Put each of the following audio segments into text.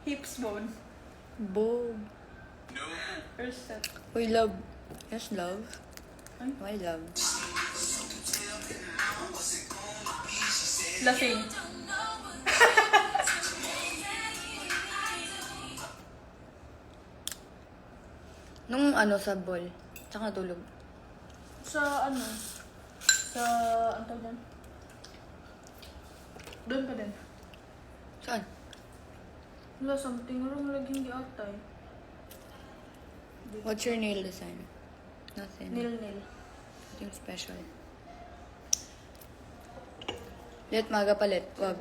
Hips bone. Boom. First set. Uy, love. Yes, love. Ay? Why love? Lasing. Nung ano, sa ball. Tsaka tulog. Sa ano? Sa... Ano tawag dyan? Doon pa din. Saan? Wala, something wrong. Laging di atay. What's your nail design? Nothing. Nil-nil. Nothing special. Let maga palit. Wag.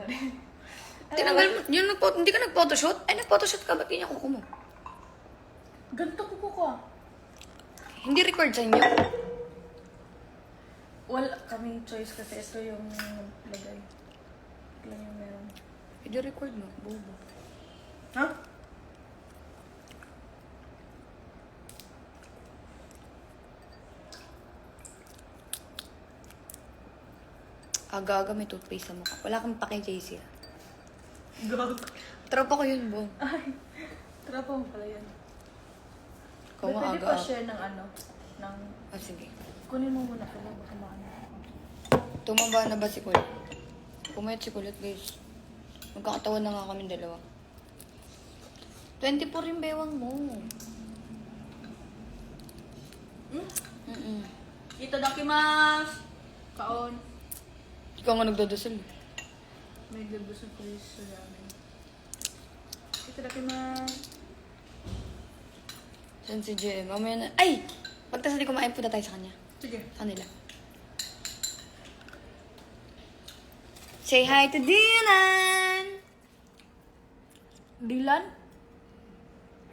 Tinanggal mo. Yun, hindi ka nag-photoshoot? Ay, nag-photoshoot ka. Ba't ganyan kuko mo? Ganito ko ko. Hindi record sa inyo. Wala kaming choice kasi ito yung lagay. Ito lang yung meron. Hindi record mo. Bobo. Ha? Aga-aga may toothpaste sa mukha. Wala kang pake, JC. Gag. Tropa ko yun, Bo. Ay. Trapa mo pala yan. Ikaw nga Pwede aga. pa share ng ano? Ng... Ah, sige. Kunin mo muna pala. Baka maano. Tumaba na ba si Kulit? Pumayat si Kulit, guys. Magkakatawan na nga kami dalawa. 24 yung bewang mo. Mm-mm. Itadakimasu! Kaon. Ikaw nga nagdadasal. May gabos sa police sa ramen. Itadakimasu! Saan si JM? Mamaya na... Ay! Pagtas di kumain, punta tayo sa kanya. Sige. Sa kanila. Say hi to Dylan! Dylan?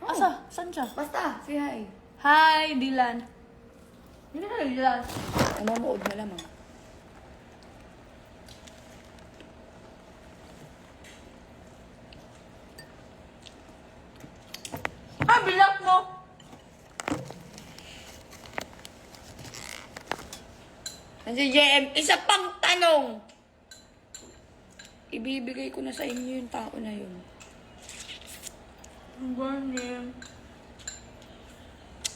Asa? Saan siya? Basta, say hi. Hi, Dylan. Hindi na Dylan. Namumuod na lamang. Ah, bilak mo! Nandiyan JM, isa pang tanong! Ibibigay ko na sa inyo yung tao na yun. Ang ganyan.